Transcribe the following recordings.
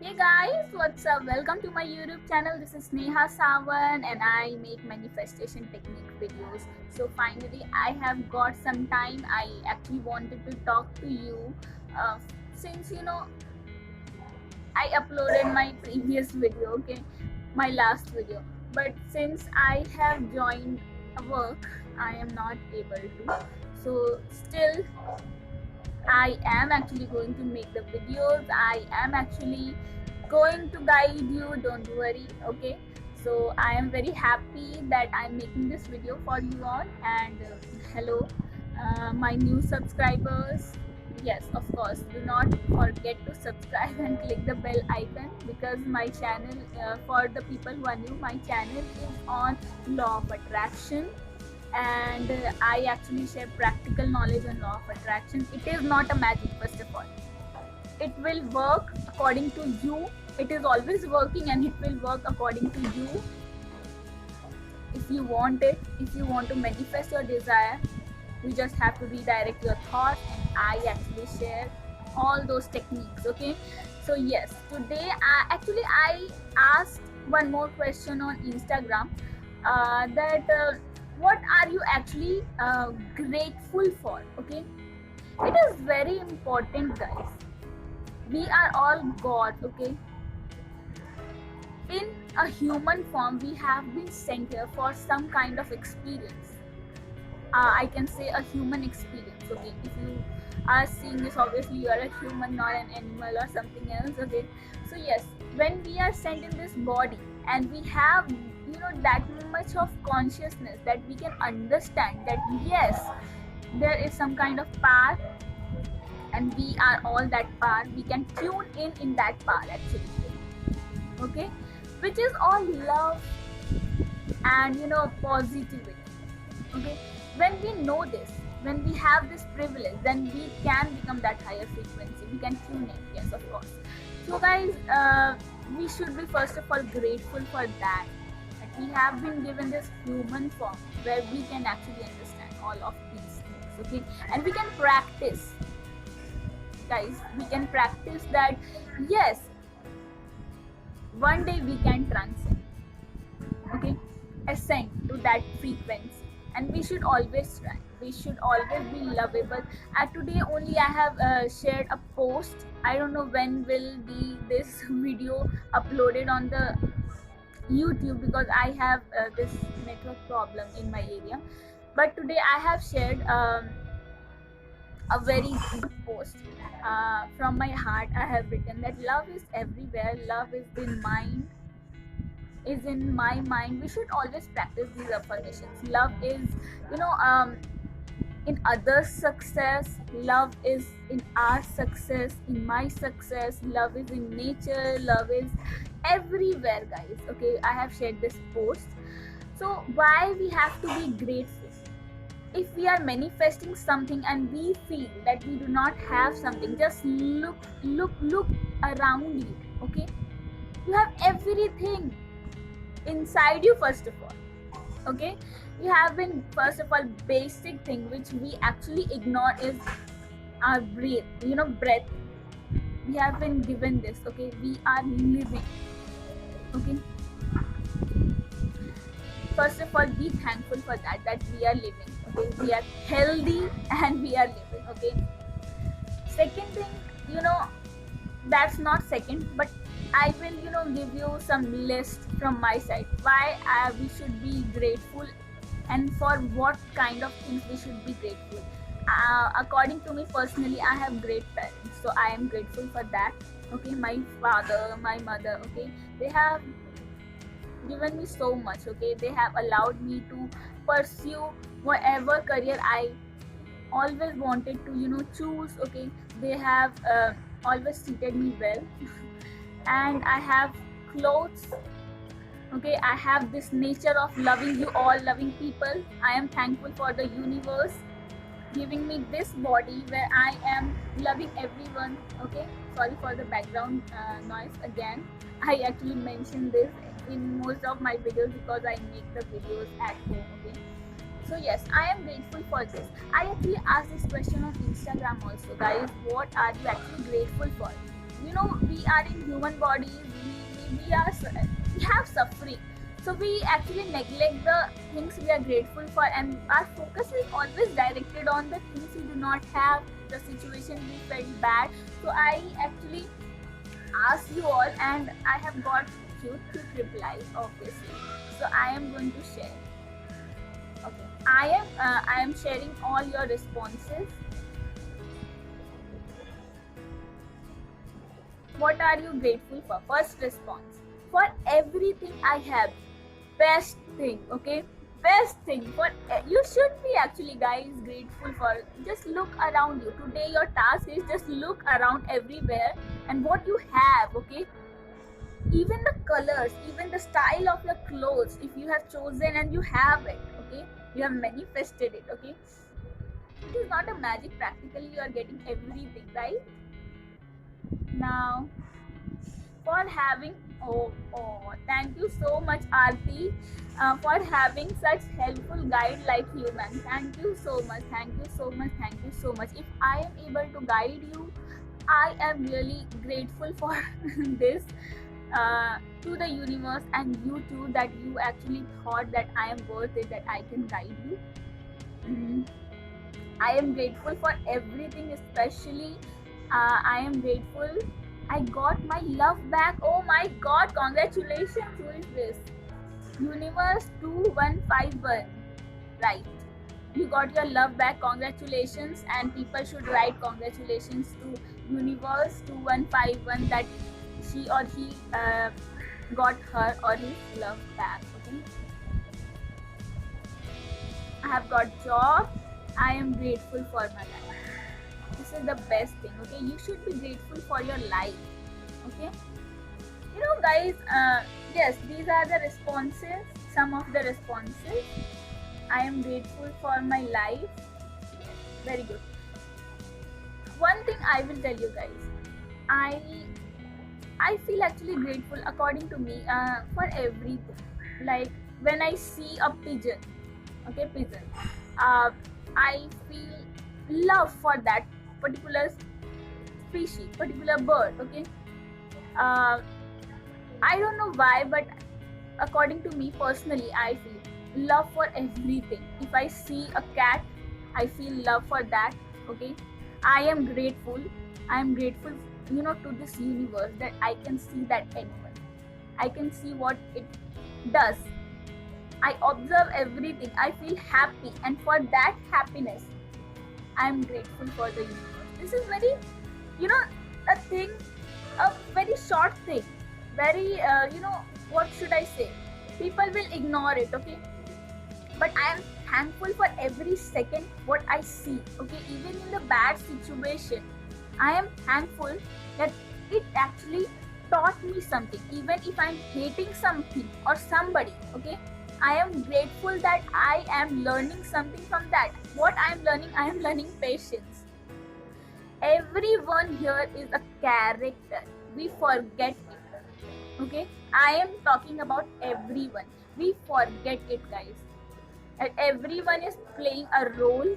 Hey guys, what's up? Welcome to my YouTube channel. This is Neha Sawan and I make manifestation technique videos. So finally I have got some time. I actually wanted to talk to you uh, since I uploaded my previous video, okay, my last video. But since I have joined work, I am not able to. So still I am actually going to make the videos. I am actually going to guide you, don't worry, okay? So I am very happy that I'm making this video for you all. And hello, my new subscribers. Yes, of course, do not forget to subscribe and click the bell icon, because my channel, for the people who are new, my channel is on law of attraction, and I actually share practical knowledge on law of attraction. It is not a magic, first of all. It will work according to you. It is always working and it will work according to you. If you want it, if you want to manifest your desire, you just have to redirect your thoughts, and I actually share all those techniques, okay? So yes, today I asked one more question on Instagram, that what are you actually grateful for, okay? It is very important, guys. We are all God, okay? In a human form, we have been sent here for some kind of experience. I can say a human experience, okay? If you are seeing this, obviously you are a human, not an animal or something else, okay? So yes, when we are sent in this body and we have that much of consciousness that we can understand that yes, there is some kind of power and we are all that power. We can tune in that power actually, okay? Which is all love and positivity, okay? When we know this, when we have this privilege, then we can become that higher frequency. We can tune in, yes, of course. So guys, we should be first of all grateful for that we have been given this human form where we can actually understand all of these things, okay? And we can practice, guys. We can practice that. Yes, one day we can transcend, okay, ascend to that frequency, and we should always try. We should always be lovable. Today only I have shared a post. I don't know when will be this video uploaded on the YouTube, because I have this network problem in my area. But today I have shared a very good post from my heart. I have written that love is everywhere. Love is in mind, is in my mind. We should always practice these affirmations. Love is, you know, um, in others' success. Love is in our success, in my success. Love is in nature. Love is everywhere, guys, okay? I have shared this post. So why we have to be grateful? If we are manifesting something and we feel that we do not have something, just look around you, okay? You have everything inside you, first of all, okay? You have been, first of all, basic thing which we actually ignore is our breath. We have been given this, okay? We are living, okay? First of all, be thankful for that we are living, okay? We are healthy and we are living, okay? Second thing, that's not second, but I will give you some list from my side why we should be grateful, and for what kind of things we should be grateful. According to me personally, I have great parents, so I am grateful for that, okay? My father, my mother, okay, they have given me so much, okay? They have allowed me to pursue whatever career I always wanted to choose, okay? They have always treated me well and I have clothes, okay? I have this nature of loving you all, loving people. I am thankful for the universe giving me this body where I am loving everyone, okay? Sorry for the background noise again. I actually mentioned this in most of my videos because I make the videos at home, okay? So yes, I am grateful for this. I actually asked this question on Instagram also, guys. What are you actually grateful for? we are in human bodies, we have suffering, so we actually neglect the things we are grateful for, and our focus is always directed on the things we do not have, the situation we felt bad. So I actually asked you all, and I have got cute replies, obviously. So I am going to share. Okay, I am sharing all your responses. What are you grateful for? First response: for everything I have. Best thing, okay? Best thing. For you should be actually, guys, grateful for. Just look around you. Today your task is just look around everywhere and what you have, okay? Even the colors, even the style of your clothes, if you have chosen and you have it, okay? You have manifested it, okay? It is not a magic. Practically you are getting everything, right? Now, for having, thank you so much, Aarti, for having such helpful guide like you, man. Thank you so much, thank you so much, thank you so much. If I am able to guide you, I am really grateful for this, to the universe and you too, that you actually thought that I am worth it, that I can guide you. I am grateful for everything, especially I am grateful I got my love back. Oh my god, congratulations. Who is this? Universe 2151. Right. You got your love back. Congratulations. And people should write congratulations to Universe 2151 that she or he got her or his love back. Okay. I have got job. I am grateful for my life. This is the best thing, okay? You should be grateful for your life, okay? Guys, yes, these are the responses, some of the responses. I am grateful for my life. Very good. One thing I will tell you guys, I feel actually grateful, according to me, for everything. Like when I see a pigeon, okay, pigeon, I feel love for that particular species, particular bird, okay? I don't know why, but according to me personally, I feel love for everything. If I see a cat, I feel love for that, okay? I am grateful to this universe, that I can see that animal, I can see what it does, I observe everything, I feel happy, and for that happiness I am grateful for the universe. This is very, a thing, a very short thing, very, what should I say? People will ignore it, okay? But I am thankful for every second what I see, okay? Even in the bad situation, I am thankful that it actually taught me something. Even if I am hating something or somebody, okay? I am grateful that I am learning something from that. What I am learning? I am learning patience. Everyone here is a character. We forget it. Okay? I am talking about everyone. We forget it, guys. And everyone is playing a role.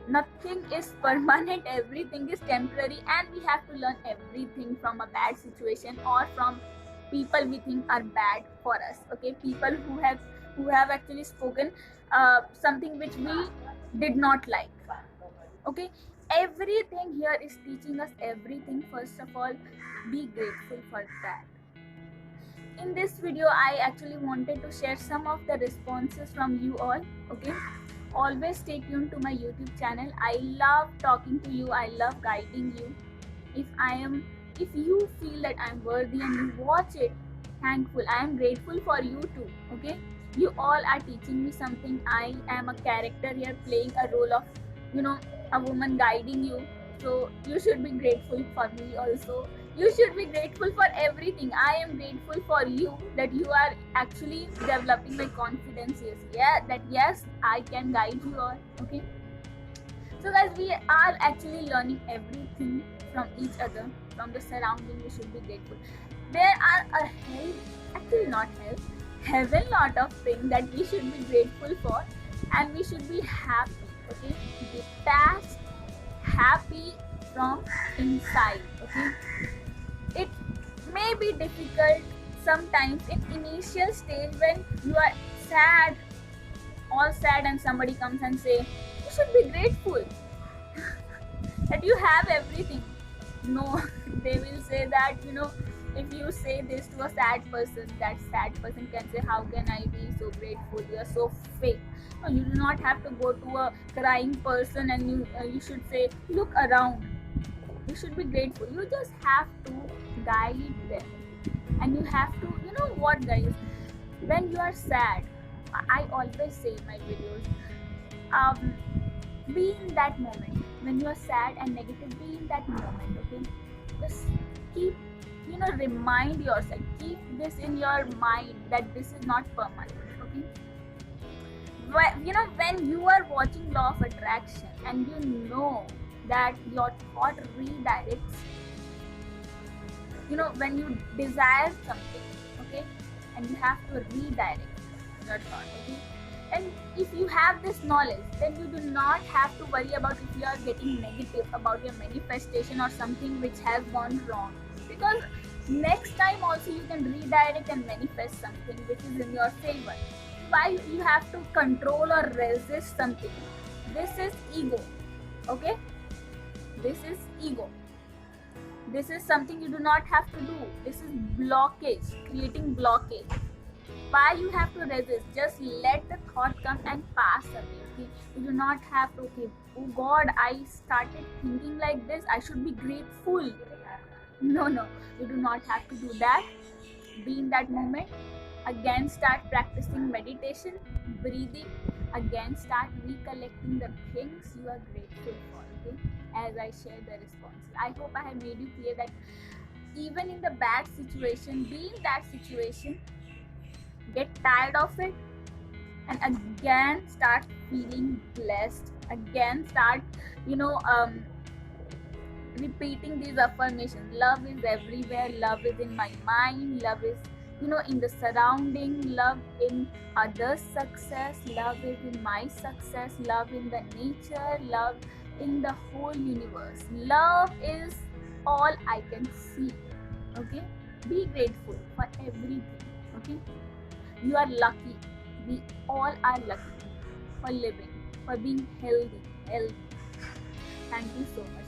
Nothing is permanent. Everything is temporary. And we have to learn everything from a bad situation or from people we think are bad for us. Okay? People who have actually spoken something which we did not like. Okay, everything here is teaching us everything. First of all, be grateful for that. In this video, I actually wanted to share some of the responses from you all. Okay, always stay tuned to my YouTube channel. I love talking to you, I love guiding you. If you feel that I'm worthy and you watch it, thankful, I am grateful for you too. Okay, you all are teaching me something. I am a character here playing a role of, a woman guiding you. So you should be grateful for me also. You should be grateful for everything. I am grateful for you, that you are actually developing my confidence. Yes, I can guide you all. Okay. So guys, we are actually learning everything from each other, from the surrounding. We should be grateful. There are heaven lot of things that we should be grateful for, and we should be happy. Okay, detached, happy from inside. Okay, be difficult sometimes in initial stage when you are sad, all sad, and somebody comes and say you should be grateful that you have everything. No, they will say that, if you say this to a sad person, that sad person can say, how can I be so grateful, you are so fake. No, you do not have to go to a crying person and you should say, look around, you should be grateful. You just have to guide them, and you have to, what guys, when you are sad, I always say in my videos, be in that moment. When you are sad and negative, be in that moment. Okay, just keep, remind yourself, keep this in your mind that this is not permanent. Okay, when you are watching Law of Attraction and you know that your thought redirects, when you desire something, okay, and you have to redirect your thought. Okay, and if you have this knowledge, then you do not have to worry about if you are getting negative about your manifestation or something which has gone wrong, because next time also you can redirect and manifest something which is in your favor. Why you have to control or resist something? This is ego. Okay, this is ego. This is something you do not have to do. This is blockage, creating blockage. Why you have to resist? Just let the thought come and pass away. Okay? You do not have to, okay, oh God, I started thinking like this, I should be grateful. No, you do not have to do that. Be in that moment. Again, start practicing meditation, breathing. Again, start recollecting the things you are grateful for. Okay, as I share the responses, I hope I have made you clear that even in the bad situation, be in that situation, get tired of it, and again start feeling blessed. Again, start, repeating these affirmations. Love is everywhere. Love is in my mind. Love is, in the surrounding. Love in others' success. Love is in my success. Love in the nature. Love in the whole universe. Love is all I can see. Okay, be grateful for everything. Okay, you are lucky. We all are lucky for living, for being healthy. Thank you so much.